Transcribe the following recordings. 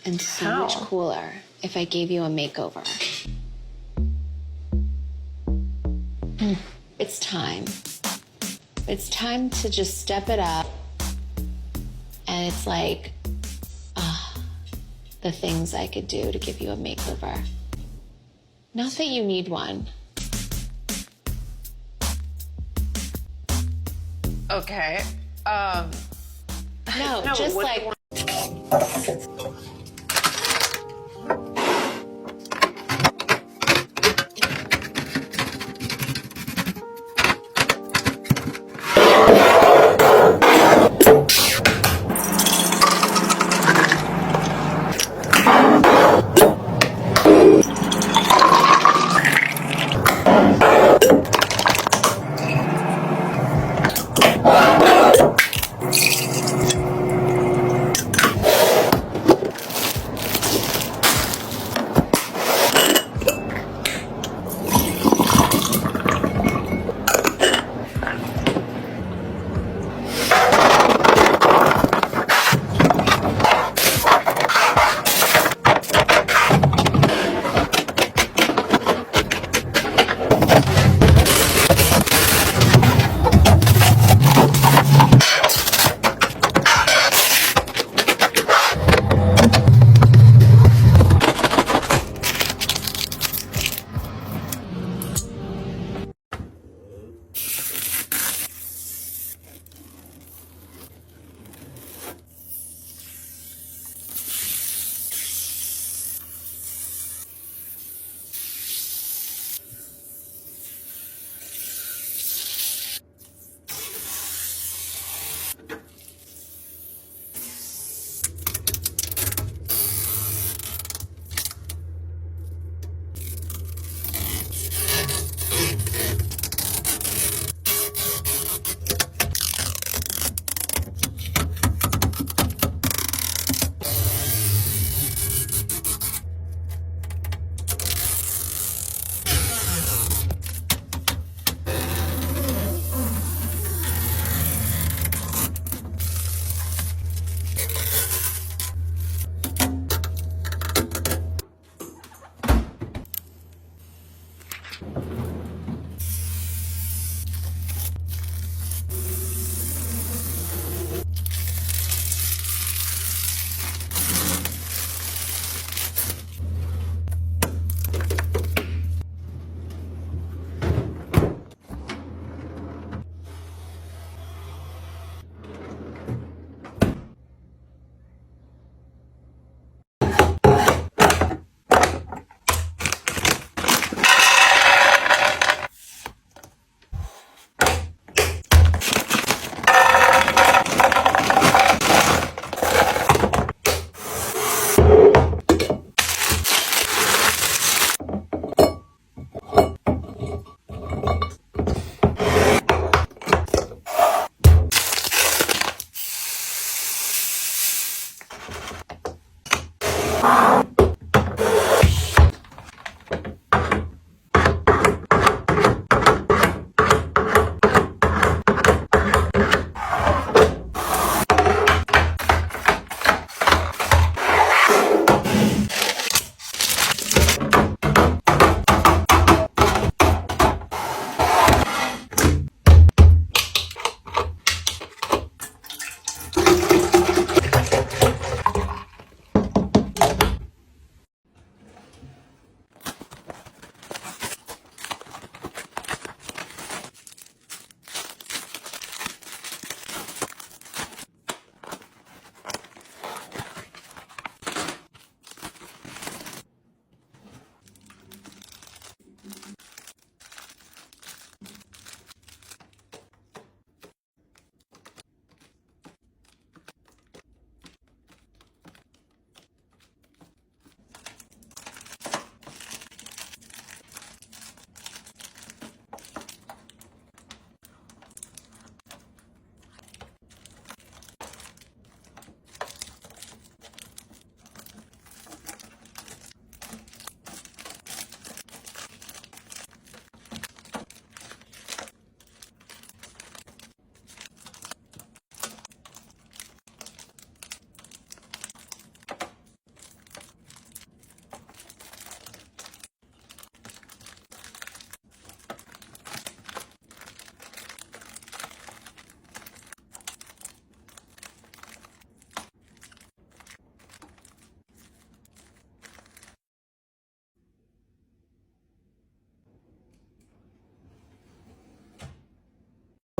and so much cooler if I gave you a makeover. It's time. It's time to just step it up. And it's like, the things I could do to give you a makeover. Not that you need one. Okay. No, just like...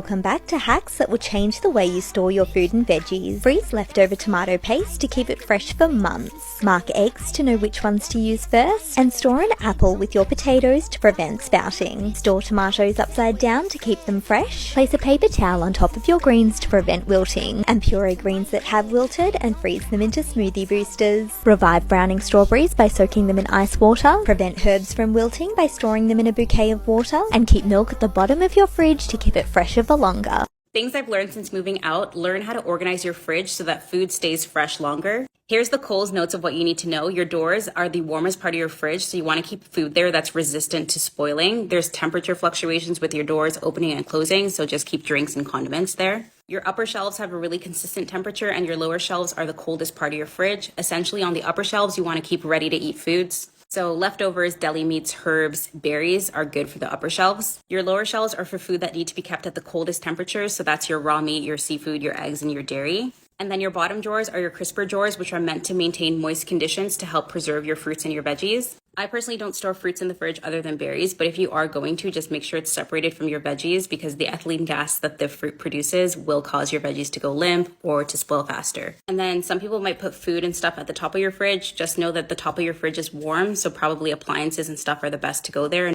Welcome back to hacks that will change the way you store your food and veggies. Freeze leftover tomato paste to keep it fresh for months. Mark eggs to know which ones to use first. And store an apple with your potatoes to prevent spouting. Store tomatoes upside down to keep them fresh. Place a paper towel on top of your greens to prevent wilting. And puree greens that have wilted and freeze them into smoothie boosters. Revive browning strawberries by soaking them in ice water. Prevent herbs from wilting by storing them in a bouquet of water. And keep milk at the bottom of your fridge to keep it fresher for longer. Things I've learned since moving out: learn how to organize your fridge so that food stays fresh longer. Here's the Kohl's notes of what you need to know. Your doors are the warmest part of your fridge, so you want to keep food there that's resistant to spoiling. There's temperature fluctuations with your doors opening and closing, so just keep drinks and condiments there. Your upper shelves have a really consistent temperature, and your lower shelves are the coldest part of your fridge. Essentially, on the upper shelves, you want to keep ready-to-eat foods. So leftovers, deli meats, herbs, berries are good for the upper shelves. Your lower shelves are for food that need to be kept at the coldest temperatures. So that's your raw meat, your seafood, your eggs, and your dairy. And then your bottom drawers are your crisper drawers, which are meant to maintain moist conditions to help preserve your fruits and your veggies. I personally don't store fruits in the fridge other than berries, but if you are going to, just make sure it's separated from your veggies, because the ethylene gas that the fruit produces will cause your veggies to go limp or to spoil faster. And then some people might put food and stuff at the top of your fridge. Just know that the top of your fridge is warm, so probably appliances and stuff are the best to go there.